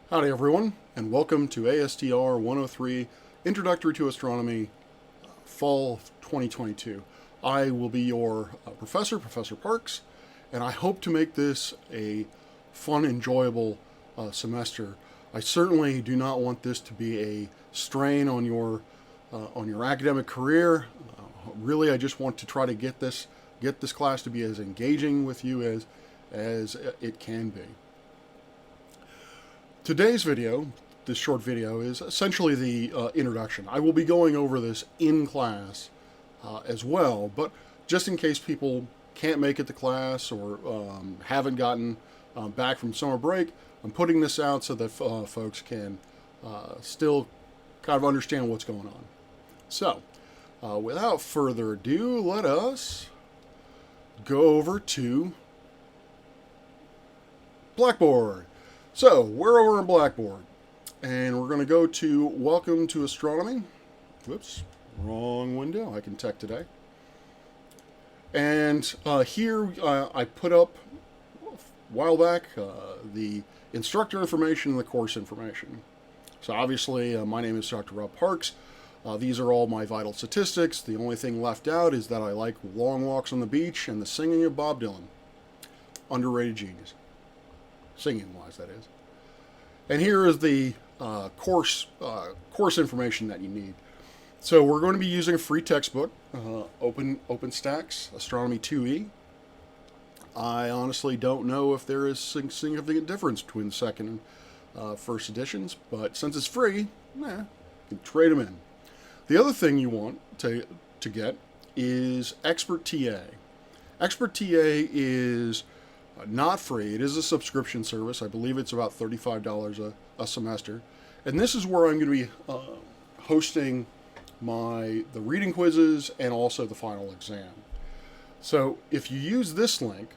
Howdy everyone, and welcome to ASTR 103, Introductory to Astronomy, Fall 2022. I will be your professor, Professor Parks, and I hope to make this a fun, enjoyable semester. I certainly do not want this to be a strain on your academic career. Really, I just want to try to get this class to be as engaging with you as it can be. Today's video, this short video, is essentially the introduction. I will be going over this in class as well, but just in case people can't make it to class or haven't gotten back from summer break, I'm putting this out so that folks can still kind of understand what's going on. So, without further ado, let us go over to Blackboard. So, we're over in Blackboard, and we're going to go to Welcome to Astronomy. Whoops, wrong window. I can tech today. And here I put up, a while back, the instructor information and the course information. So obviously, my name is Dr. Rob Parks. These are all my vital statistics. The only thing left out is that I like long walks on the beach and the singing of Bob Dylan. Underrated genius. Singing-wise, that is. And here is the course information that you need. So we're going to be using a free textbook, OpenStax, Astronomy 2E. I honestly don't know if there is significant difference between the second and first editions, but since it's free, you can trade them in. The other thing you want to get is Expert TA. Expert TA is not free. It is a subscription service. I believe it's about $35 a semester. And this is where I'm going to be hosting the reading quizzes and also the final exam. So if you use this link,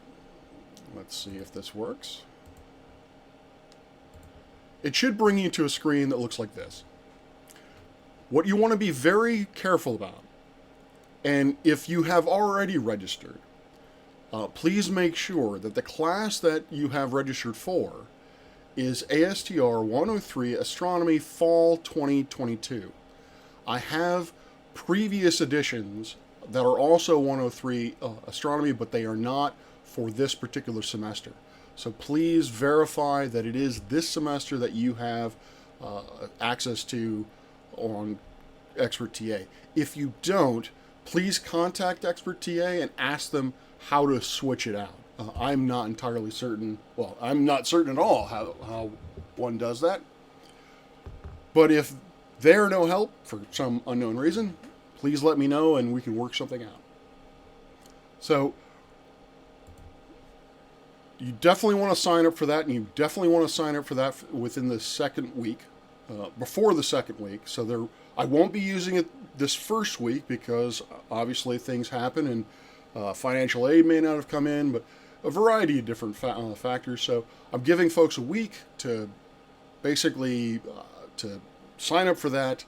let's see if this works. It should bring you to a screen that looks like this. What you want to be very careful about, and if you have already registered, please make sure that the class that you have registered for is ASTR 103 Astronomy Fall 2022. I have previous editions that are also 103 Astronomy, but they are not for this particular semester. So please verify that it is this semester that you have access to on Expert TA. If you don't, please contact Expert TA and ask them how to switch it out. I'm not entirely certain. Well, I'm not certain at all how one does that. But if they're no help for some unknown reason, please let me know and we can work something out. So you definitely want to sign up for that, and you definitely want to sign up for that within the second week, before the second week. So I won't be using it this first week because obviously things happen and financial aid may not have come in, but a variety of different factors. So I'm giving folks a week to basically to sign up for that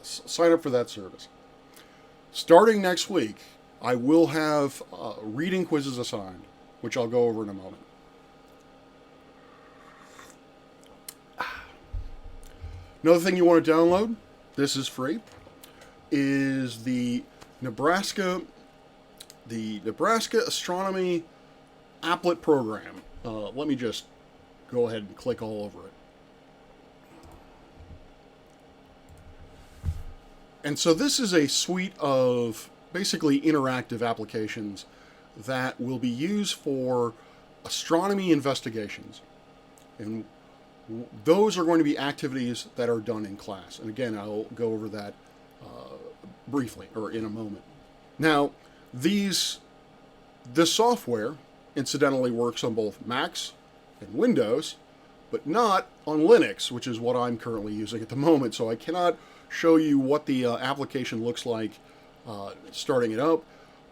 service. Starting next week, I will have reading quizzes assigned, which I'll go over in a moment. Another thing you want to download, this is free, is the Nebraska Astronomy applet program. Let me just go ahead and click all over it. And so this is a suite of basically interactive applications that will be used for astronomy investigations. And those are going to be activities that are done in class. And again, I'll go over that briefly, or in a moment. Now, this software incidentally works on both Macs and Windows, but not on Linux, which is what I'm currently using at the moment. So I cannot show you what the application looks like starting it up,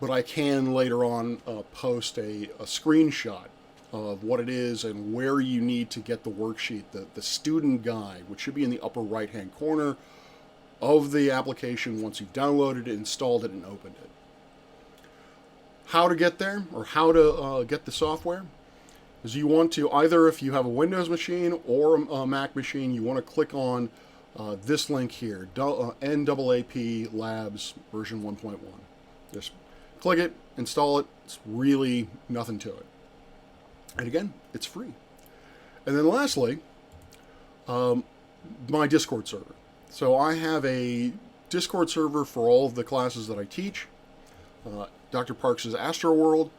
but I can later on post a screenshot of what it is and where you need to get the worksheet, the student guide, which should be in the upper right-hand corner of the application once you've downloaded it, installed it, and opened it. How to get there, or how to get the software? is you want to either, if you have a Windows machine or a Mac machine, you want to click on this link here, NAAP Labs version 1.1. Just click it, install it. It's really nothing to it. And again, it's free. And then lastly, my Discord server. So I have a Discord server for all of the classes that I teach, Dr. Parks' Astro World.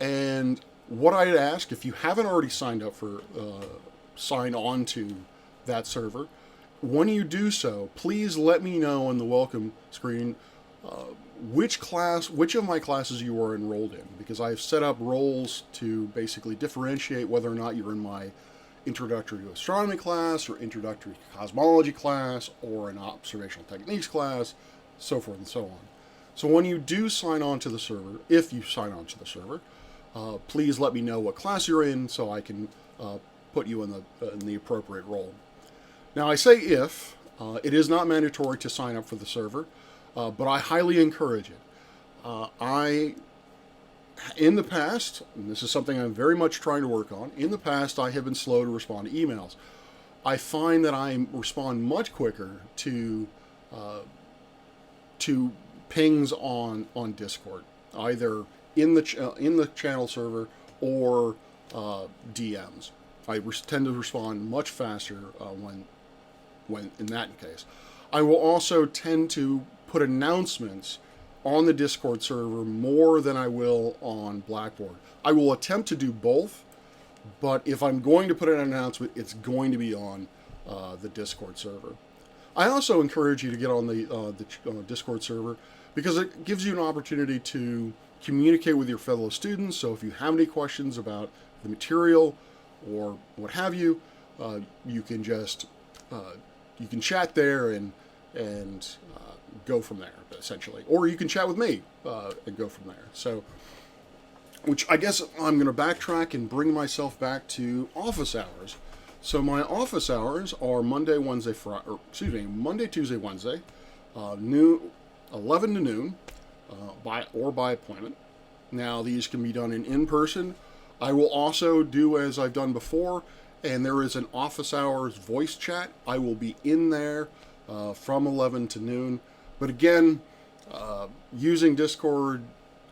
And what I'd ask, if you haven't already signed up for, sign on to that server, when you do so, please let me know on the welcome screen which of my classes you are enrolled in, because I've set up roles to basically differentiate whether or not you're in my Introductory to Astronomy class, or Introductory to Cosmology class, or an Observational Techniques class, so forth and so on. So when you do sign on to the server, if you sign on to the server, please let me know what class you're in so I can put you in the appropriate role. Now, I say if, it is not mandatory to sign up for the server, but I highly encourage it. In the past, and this is something I'm very much trying to work on, in the past I have been slow to respond to emails. I find that I respond much quicker to pings on Discord, either in the channel server or DMs. I tend to respond much faster when in that case. I will also tend to put announcements on the Discord server more than I will on Blackboard. I will attempt to do both, but if I'm going to put an announcement, it's going to be on the Discord server. I also encourage you to get on the Discord server because it gives you an opportunity to communicate with your fellow students. So if you have any questions about the material or what have you, you can just you can chat there and go from there, essentially. Or you can chat with me and go from there. So, which I guess I'm going to backtrack and bring myself back to office hours. So my office hours are Monday, Tuesday, Wednesday, noon, 11 to noon, by appointment. Now these can be done in person. I will also do as I've done before, and there is an office hours voice chat. I will be in there from 11 to noon. But again, using Discord,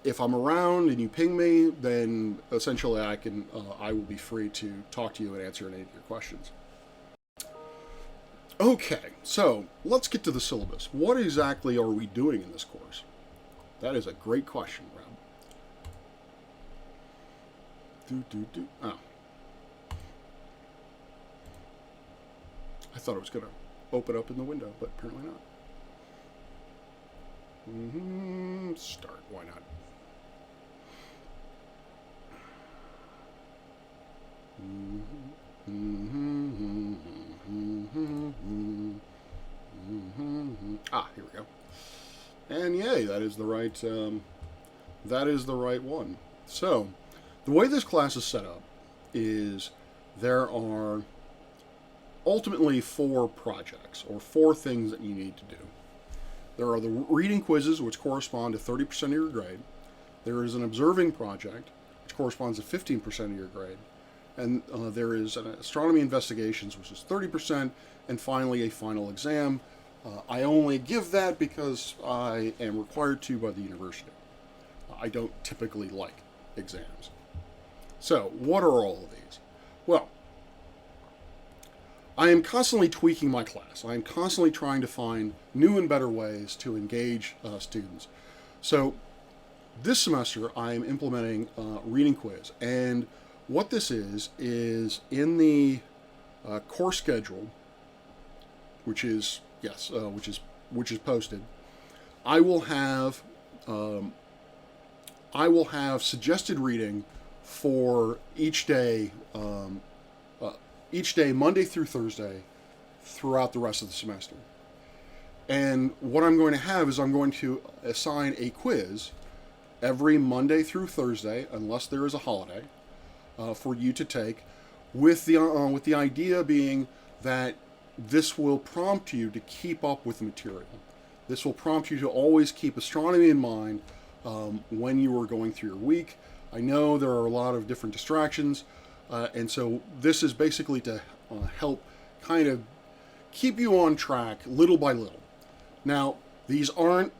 if I'm around and you ping me, then essentially I will be free to talk to you and answer any of your questions. Okay, so let's get to the syllabus. What exactly are we doing in this course? That is a great question, Rob. Oh. I thought it was going to open up in the window, but apparently not. Start, why not? Here we go. And yay, that is the right one. So, the way this class is set up is there are ultimately 4 projects, or 4 things that you need to do. There are the reading quizzes, which correspond to 30% of your grade. There is an observing project, which corresponds to 15% of your grade. And there is an astronomy investigations, which is 30%, and finally a final exam. I only give that because I am required to by the university. I don't typically like exams. So, what are all of these? Well, I am constantly tweaking my class. I am constantly trying to find new and better ways to engage students. So, this semester I am implementing reading quiz, and what this is in the course schedule, which is posted. I will have suggested reading for each day, Monday through Thursday, throughout the rest of the semester. And what I'm going to have is I'm going to assign a quiz every Monday through Thursday, unless there is a holiday, for you to take, with the idea being that this will prompt you to keep up with the material. This will prompt you to always keep astronomy in mind when you are going through your week. I know there are a lot of different distractions, And so this is basically to help kind of keep you on track little by little. Now, these aren't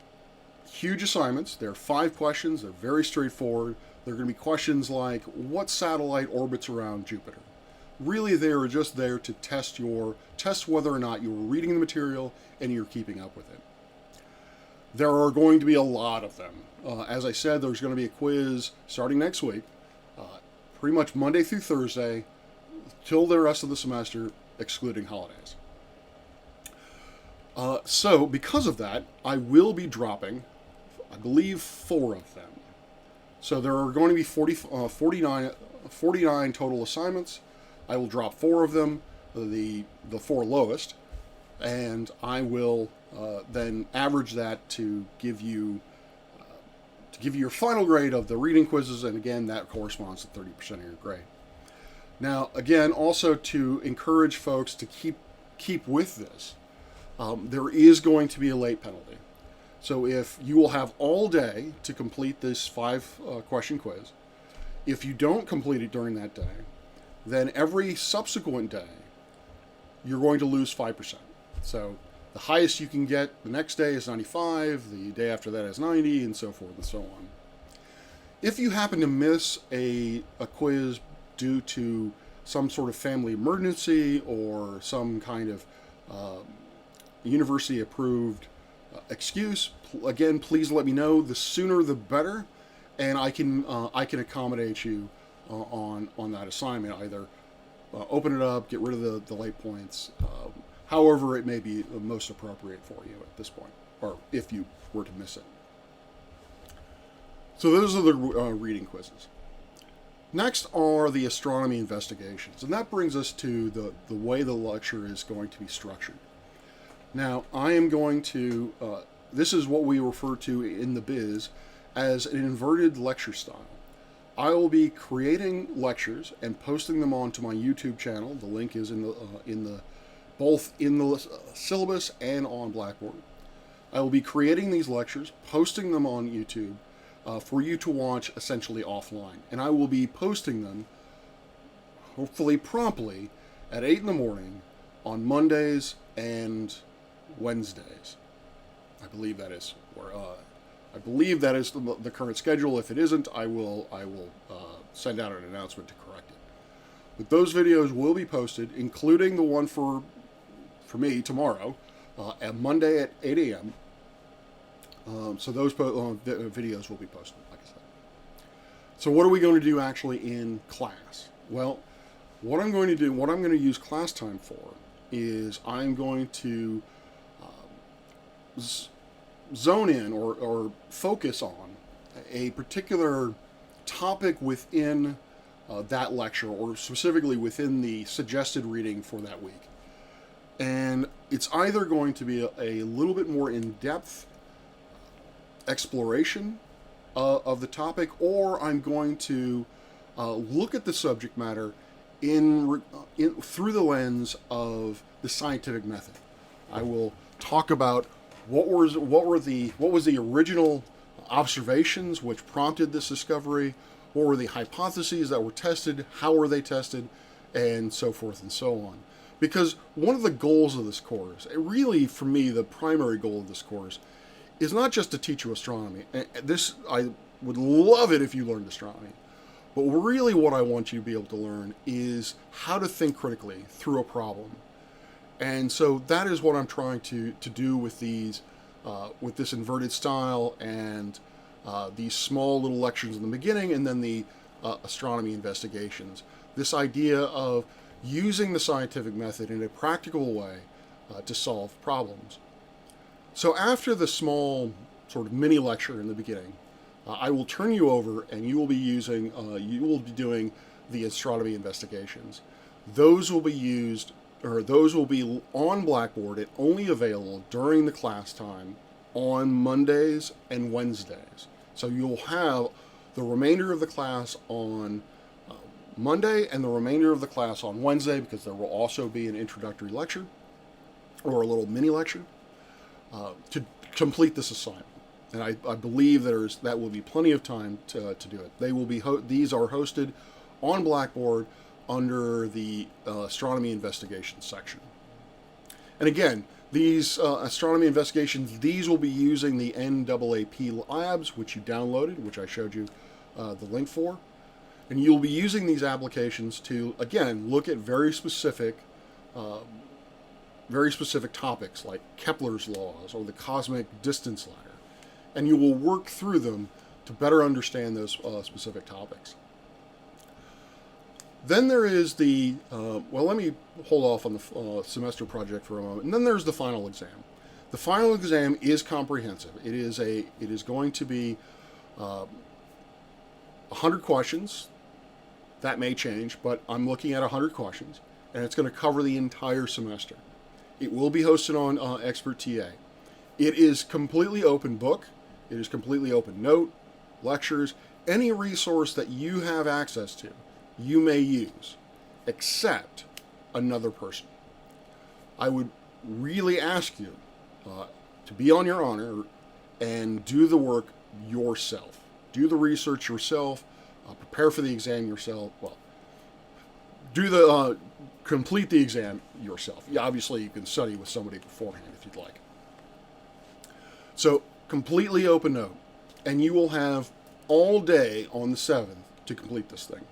huge assignments. They're 5 questions. They're very straightforward. They're going to be questions like, what satellite orbits around Jupiter? Really, they are just there to test whether or not you're reading the material and you're keeping up with it. There are going to be a lot of them. As I said, there's going to be a quiz starting next week, pretty much Monday through Thursday, till the rest of the semester, excluding holidays. So, because of that, I will be dropping, I believe, 4 of them. So there are going to be 49 total assignments. I will drop 4 of them, the 4 lowest, and I will then average that to give you your final grade of the reading quizzes, and again, that corresponds to 30% of your grade. Now, again, also to encourage folks to keep with this, there is going to be a late penalty. So if you will have all day to complete this 5-question quiz, if you don't complete it during that day, then every subsequent day, you're going to lose 5%. So the highest you can get the next day is 95, the day after that is 90, and so forth and so on. If you happen to miss a quiz due to some sort of family emergency or some kind of university-approved excuse, again, please let me know. The sooner the better, and I can accommodate you on that assignment. Either open it up, get rid of the late points, however it may be most appropriate for you at this point, or if you were to miss it. So those are the reading quizzes. Next are the astronomy investigations, and that brings us to the way the lecture is going to be structured. Now, I am going to, this is what we refer to in the biz as an inverted lecture style. I will be creating lectures and posting them onto my YouTube channel. The link is both in the syllabus and on Blackboard. I will be creating these lectures, posting them on YouTube for you to watch essentially offline. And I will be posting them, hopefully promptly, at 8 in the morning on Mondays and Wednesdays. I believe that is the current schedule. If it isn't, I will send out an announcement to correct it. But those videos will be posted, including the one for me tomorrow, at Monday at 8 a.m. So those videos will be posted, like I said. So what are we going to do actually in class? Well, what I'm going to use class time for is I'm going to zone in or focus on a particular topic within that lecture, or specifically within the suggested reading for that week. And it's either going to be a little bit more in-depth exploration of the topic, or I'm going to look at the subject matter through the lens of the scientific method. I will talk about what was the original observations which prompted this discovery, what were the hypotheses that were tested, how were they tested, and so forth and so on. Because one of the goals of this course, really for me the primary goal of this course, is not just to teach you astronomy. This, I would love it if you learned astronomy. But really what I want you to be able to learn is how to think critically through a problem. And so that is what I'm trying to do with these, with this inverted style and these small little lectures in the beginning, and then the astronomy investigations. This idea of using the scientific method in a practical way to solve problems. So after the small sort of mini lecture in the beginning, I will turn you over and you will be doing the astronomy investigations. Those will be on Blackboard and only available during the class time on Mondays and Wednesdays. So you'll have the remainder of the class on Monday and the remainder of the class on Wednesday, because there will also be an introductory lecture or a little mini lecture to complete this assignment. And I believe that will be plenty of time to do it. These are hosted on Blackboard under the astronomy investigations section. And again, these astronomy investigations, these will be using the NAAP labs, which you downloaded, which I showed you the link for. And you'll be using these applications to, again, look at very specific topics like Kepler's laws or the cosmic distance ladder. And you will work through them to better understand those specific topics. Then there is the, well, let me hold off on the semester project for a moment. And then there's the final exam. The final exam is comprehensive. It is going to be 100 questions. That may change, but I'm looking at 100 questions, and it's going to cover the entire semester. It will be hosted on Expert TA. It is completely open book. It is completely open note, lectures, any resource that you have access to, you may use, except another person. I would really ask you to be on your honor and do the work yourself. Do the research yourself. Prepare for the exam yourself. Well, complete the exam yourself. Yeah, obviously, you can study with somebody beforehand if you'd like. So, completely open note, and you will have all day on the 7th to complete this thing.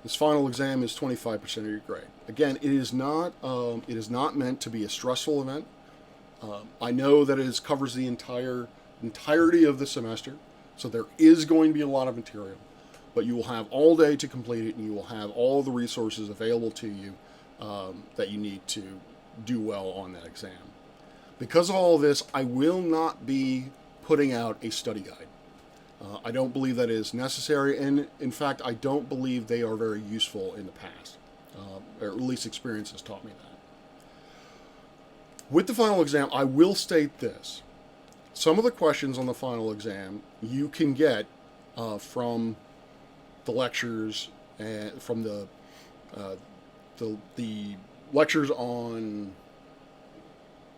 This final exam is 25% of your grade. Again, it is not meant to be a stressful event. I know that it covers the entirety of the semester, so there is going to be a lot of material. But you will have all day to complete it, and you will have all the resources available to you that you need to do well on that exam. Because of all of this, I will not be putting out a study guide. I don't believe that is necessary, and in fact, I don't believe they are very useful in the past, or at least experience has taught me that. With the final exam, I will state this. Some of the questions on the final exam you can get from the lectures and from the lectures on,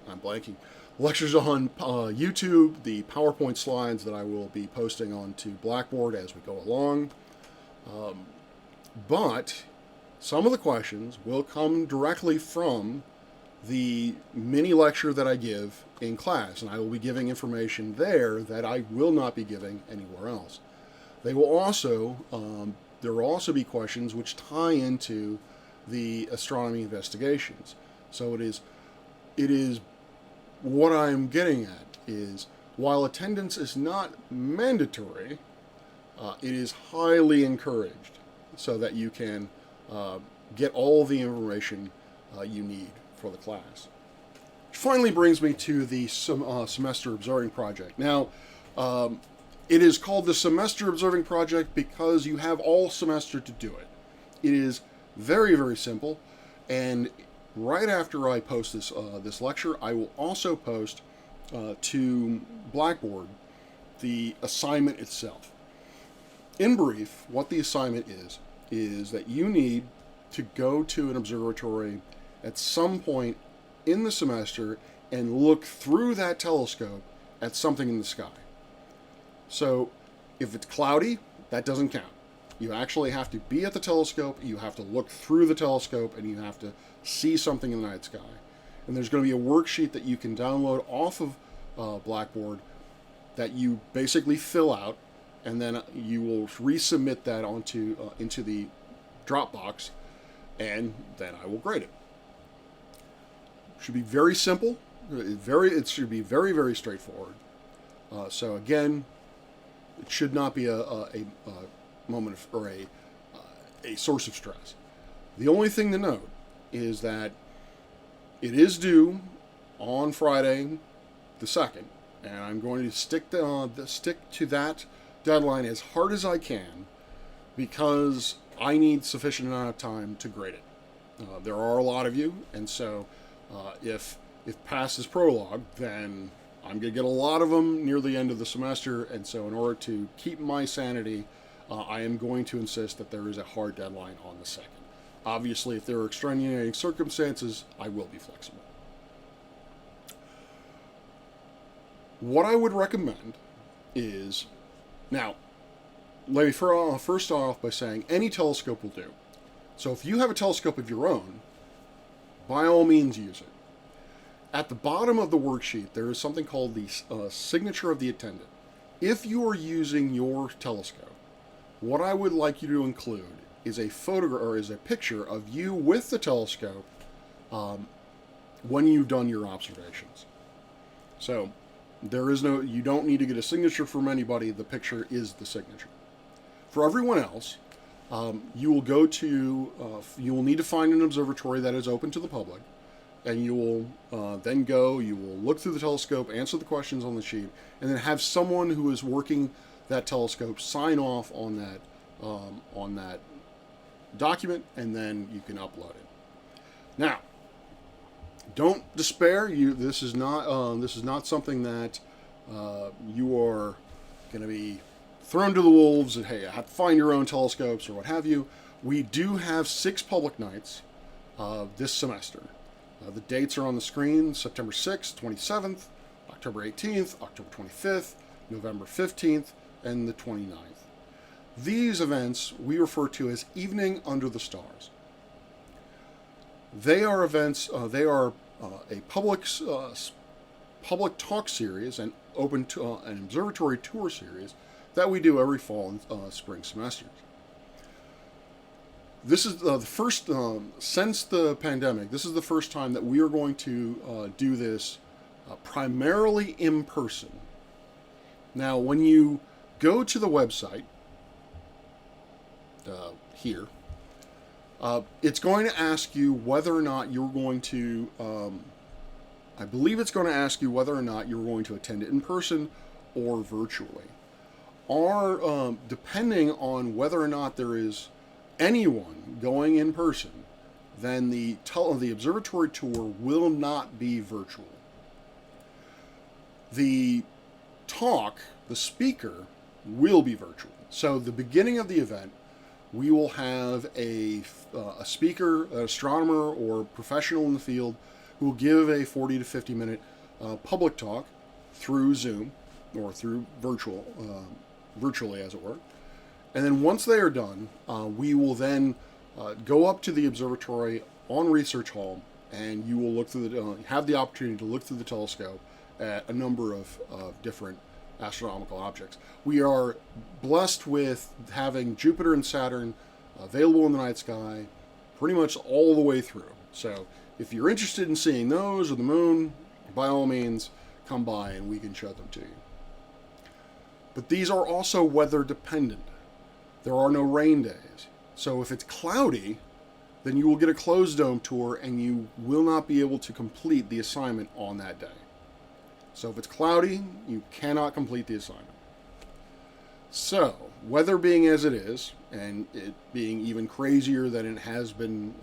I'm blanking, lectures on YouTube, the PowerPoint slides that I will be posting onto Blackboard as we go along. But some of the questions will come directly from the mini lecture that I give in class, and I will be giving information there that I will not be giving anywhere else. They will also, there will also be questions which tie into the astronomy investigations. So it is what I'm getting at is, while attendance is not mandatory, it is highly encouraged so that you can get all the information you need for the class. Which finally brings me to the semester observing project. Now, it is called the semester observing project because you have all semester to do it. It is very, very simple, and right after I post this lecture, I will also post to Blackboard the assignment itself. In brief, what the assignment is that you need to go to an observatory at some point in the semester and look through that telescope at something in the sky. So if it's cloudy, that doesn't count. You actually have to be at the telescope, you have to look through the telescope, and you have to see something in the night sky. And there's going to be a worksheet that you can download off of Blackboard that you basically fill out, and then you will resubmit that into the Dropbox, and then I will grade it. It should be very simple. It should be very, very straightforward. So again, it should not be a moment of, or a source of stress. The only thing to note is that it is due on Friday the 2nd, and I'm going to stick to that deadline as hard as I can because I need sufficient amount of time to grade it. There are a lot of you, and so if past is prologue, then I'm going to get a lot of them near the end of the semester, and so in order to keep my sanity, I am going to insist that there is a hard deadline on the 2nd. Obviously, if there are extenuating circumstances, I will be flexible. What I would recommend is, now, let me first start off by saying any telescope will do. So if you have a telescope of your own, by all means use it. At the bottom of the worksheet, there is something called the signature of the attendant. If you are using your telescope, what I would like you to include is a photograph or is a picture of you with the telescope when you've done your observations. So you don't need to get a signature from anybody. The picture is the signature. For everyone else, you will need to find an observatory that is open to the public, and you will you will look through the telescope, answer the questions on the sheet, and then have someone who is working that telescope sign off on that document, and then you can upload it. Now, don't despair. This is not something that you are going to be thrown to the wolves and, hey, I have to find your own telescopes or what have you. We do have 6 public nights this semester. The dates are on the screen: September 6th, 27th, October 18th, October 25th, November 15th, and the 29th. These events we refer to as Evening Under the Stars. They are events. They are a public talk series and open to an observatory tour series that we do every fall and spring semesters. This is the first, since the pandemic, this is the first time that we are going to do this primarily in person. Now, when you go to the website here, it's going to ask you whether or not you're going to, I believe it's going to ask you whether or not you're going to attend it in person or virtually. Or, depending on whether or not there is anyone going in person, then the observatory tour will not be virtual. The speaker will be virtual. So the beginning of the event, we will have a speaker, an astronomer, or professional in the field who will give a 40 to 50 minute public talk through Zoom or through virtually, as it were. And then once they are done, we will then go up to the observatory on Research Hall, and you will have the opportunity to look through the telescope at a number of different astronomical objects. We are blessed with having Jupiter and Saturn available in the night sky pretty much all the way through. So if you're interested in seeing those or the moon, by all means, come by and we can show them to you. But these are also weather dependent. There are no rain days. So if it's cloudy, then you will get a closed dome tour and you will not be able to complete the assignment on that day. So if it's cloudy, you cannot complete the assignment. So, weather being as it is, and it being even crazier than it has been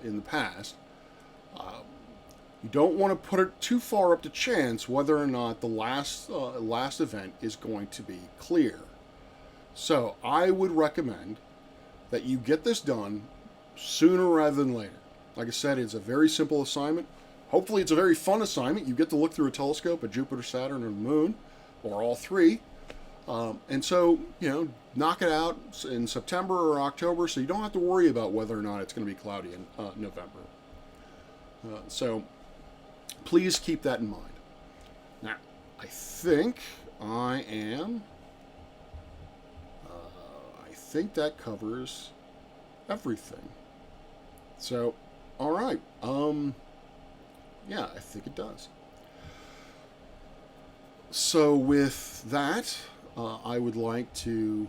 in the past, you don't want to put it too far up to chance whether or not the last event is going to be clear. So I would recommend that you get this done sooner rather than later. Like I said, it's a very simple assignment. Hopefully it's a very fun assignment. You get to look through a telescope at Jupiter, Saturn, and the moon, or all three. And so, knock it out in September or October so you don't have to worry about whether or not it's going to be cloudy in November. So please keep that in mind. Now, I think that covers everything. So, all right. Yeah, I think it does. So with that, I would like to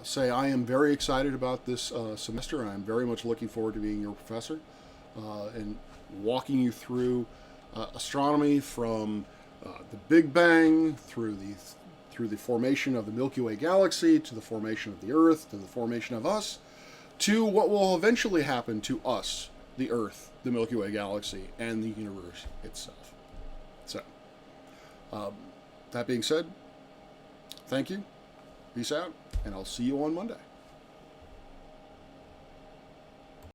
say I am very excited about this semester, and I'm very much looking forward to being your professor and walking you through astronomy from the Big Bang through the formation of the Milky Way galaxy, to the formation of the Earth, to the formation of us, to what will eventually happen to us, the Earth, the Milky Way galaxy, and the universe itself. So, that being said, thank you, peace out, and I'll see you on Monday.